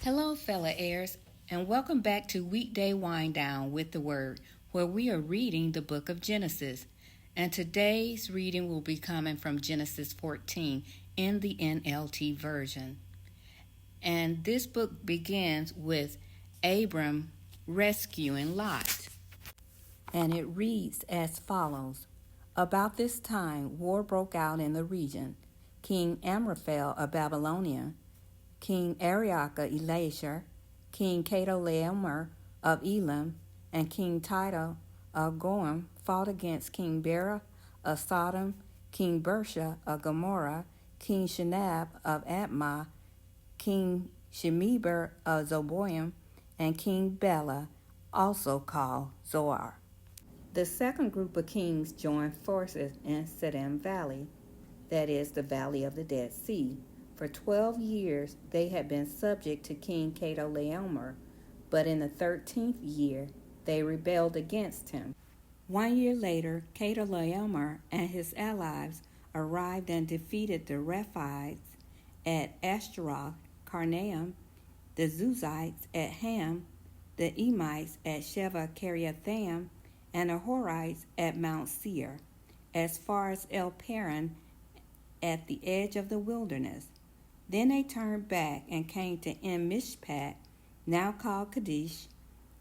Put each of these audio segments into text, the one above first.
Hello, fellow heirs, and welcome back to Weekday Wind Down with the Word, where we are reading the book of Genesis. And today's reading will be coming from Genesis 14 in the NLT version. And this book begins with Abram rescuing Lot. And it reads as follows. About this time, war broke out in the region. King Amraphel of Babylonia, King Arioch of Elashur, King Chedorlaomer of Elam, and King Tidal of Goim fought against King Bera of Sodom, King Bersha of Gomorrah, King Shinab of Admah, King Shemeber of Zeboim, and King Bela, also called Zoar. The second group of kings joined forces in Siddim Valley, that is, the Valley of the Dead Sea. For 12 years they had been subject to King Chedorlaomer, but in the 13th year they rebelled against him. 1 year later, Chedorlaomer and his allies arrived and defeated the Rephaites at Ashtaroth, Karnaim, the Zuzites at Ham, the Emites at Sheva Kiriathaim, and the Horites at Mount Seir, as far as El Paran at the edge of the wilderness. Then they turned back and came to En-Mishpat, now called Kadesh,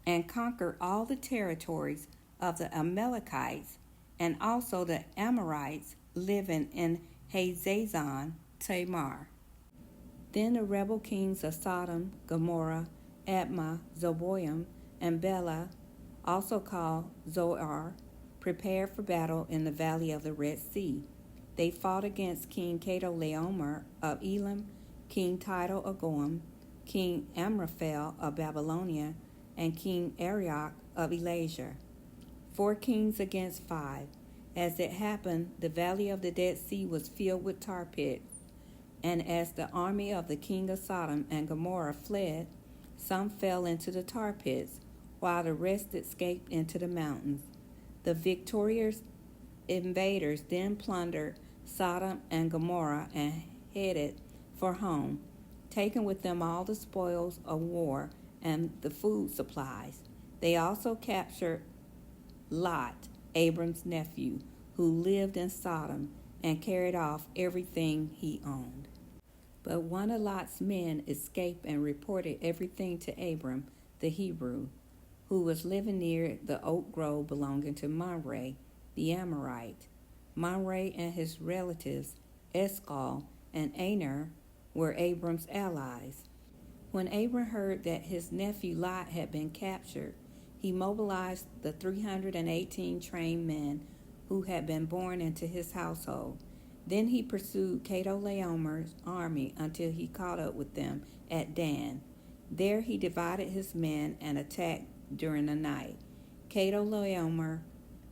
and conquered all the territories of the Amalekites and also the Amorites living in Hazazon Tamar. Then the rebel kings of Sodom, Gomorrah, Admah, Zeboim, and Bela, also called Zoar, prepared for battle in the valley of the Red Sea. They fought against King Chedorlaomer of Elam, King Tidal of Goim, King Amraphel of Babylonia, and King Arioch of Elashur. 4 kings against 5. As it happened, the valley of the Dead Sea was filled with tar pits, and as the army of the king of Sodom and Gomorrah fled, some fell into the tar pits, while the rest escaped into the mountains. The victorious invaders then plundered Sodom and Gomorrah and headed for home, taking with them all the spoils of war and the food supplies. They also captured Lot, Abram's nephew, who lived in Sodom, and carried off everything he owned. But one of Lot's men escaped and reported everything to Abram the Hebrew, who was living near the oak grove belonging to Mamre the Amorite. Mamre and his relatives, Eshcol and Aner, were Abram's allies. When Abram heard that his nephew Lot had been captured, he mobilized the 318 trained men who had been born into his household. Then he pursued Chedorlaomer's army until he caught up with them at Dan. There he divided his men and attacked during the night. Chedorlaomer's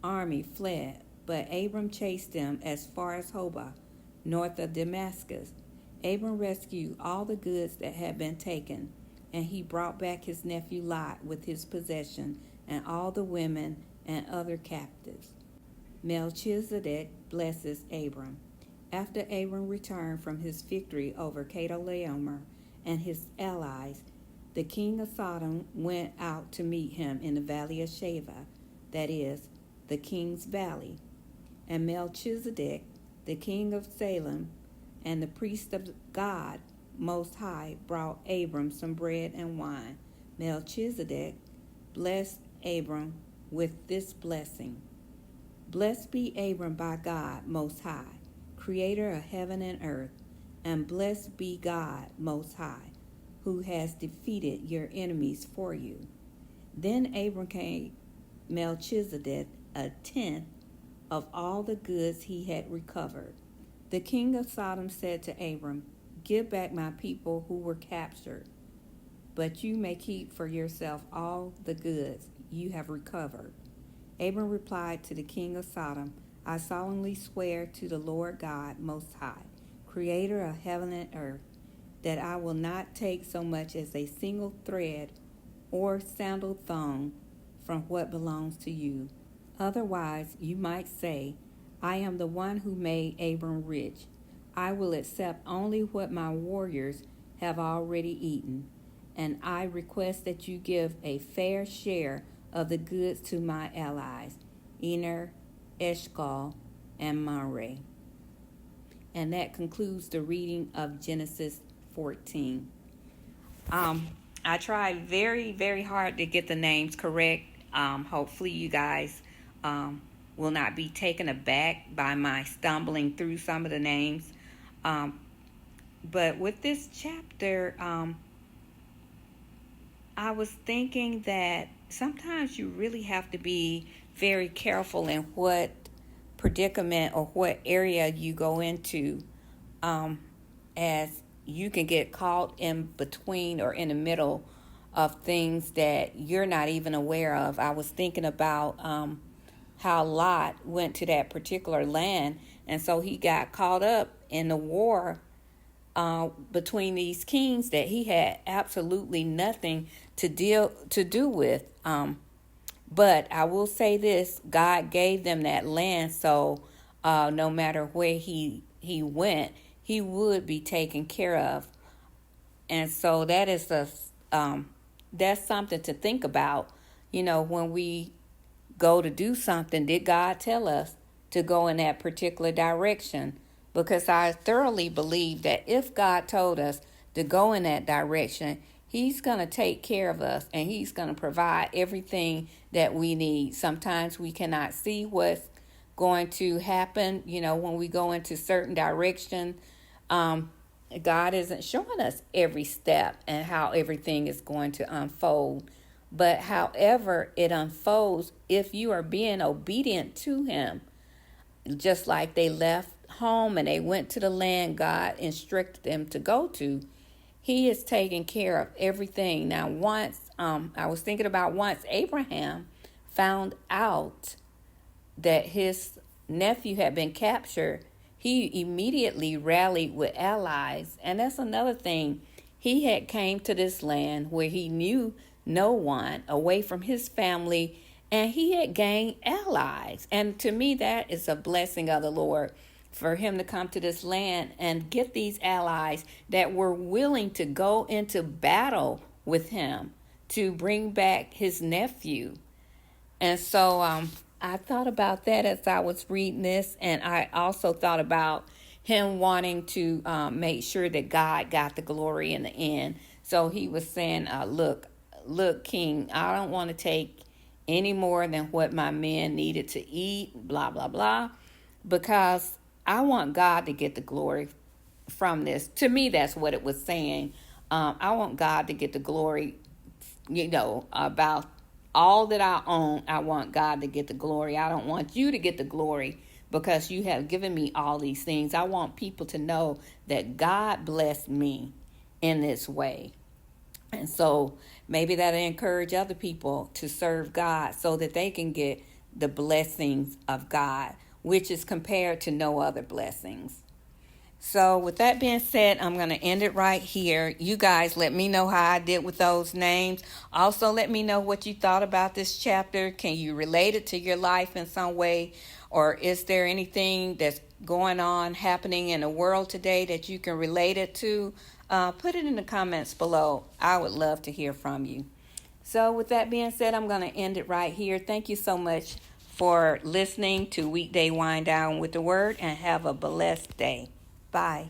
army fled, but Abram chased them as far as Hobah, north of Damascus. Abram rescued all the goods that had been taken, and he brought back his nephew Lot with his possession and all the women and other captives. Melchizedek blesses Abram. After Abram returned from his victory over Chedorlaomer and his allies, the king of Sodom went out to meet him in the valley of Sheva, that is, the king's valley. And Melchizedek, the king of Salem, and the priest of God Most High brought Abram some bread and wine. Melchizedek blessed Abram with this blessing. Blessed be Abram by God Most High, creator of heaven and earth, and blessed be God Most High, who has defeated your enemies for you. Then Abram gave Melchizedek a tenth of all the goods he had recovered. The king of Sodom said to Abram, "Give back my people who were captured, but you may keep for yourself all the goods you have recovered." Abram replied to the king of Sodom, "I solemnly swear to the Lord God Most High, creator of heaven and earth, that I will not take so much as a single thread or sandal thong from what belongs to you. Otherwise, you might say, I am the one who made Abram rich. I will accept only what my warriors have already eaten, and I request that you give a fair share of the goods to my allies, Ener, Eshcol, and Mamre. And that concludes the reading of Genesis 14. I tried very, very hard to get the names correct. Hopefully you guys will not be taken aback by my stumbling through some of the names. But with this chapter, I was thinking that sometimes you really have to be very careful in what predicament or what area you go into, as you can get caught in between or in the middle of things that you're not even aware of. I was thinking about how Lot went to that particular land, and so he got caught up in the war between these kings that he had absolutely nothing to do with. But I will say this: God gave them that land, so no matter where he went, he would be taken care of. And so that is that's something to think about. When we go to do something, did God tell us to go in that particular direction? Because I thoroughly believe that if God told us to go in that direction, he's going to take care of us and he's going to provide everything that we need. Sometimes we cannot see what's going to happen, when we go into certain direction. God isn't showing us every step and how everything is going to unfold. But however it unfolds, if you are being obedient to him, just like they left home and they went to the land God instructed them to go to, he is taking care of everything. Now, once I was thinking about once Abraham found out that his nephew had been captured, he immediately rallied with allies. And that's another thing. He had came to this land where he knew no one, away from his family, and he had gained allies. And to me, that is a blessing of the Lord, for him to come to this land and get these allies that were willing to go into battle with him to bring back his nephew. And so I thought about that as I was reading this, and I also thought about him wanting to make sure that God got the glory in the end. So he was saying, look, King, I don't want to take any more than what my men needed to eat, blah, blah, blah, because I want God to get the glory from this. To me, that's what it was saying. I want God to get the glory, about all that I own. I want God to get the glory. I don't want you to get the glory because you have given me all these things. I want people to know that God blessed me in this way. And so maybe that'll encourage other people to serve God so that they can get the blessings of God, which is compared to no other blessings. So with that being said, I'm going to end it right here. You guys let me know how I did with those names. Also, let me know what you thought about this chapter. Can you relate it to your life in some way? Or is there anything that's going on, happening in the world today that you can relate it to? Put it in the comments below. I would love to hear from you. So with that being said, I'm going to end it right here. Thank you so much for listening to Weekday Wind Down with the Word, and have a blessed day. Bye.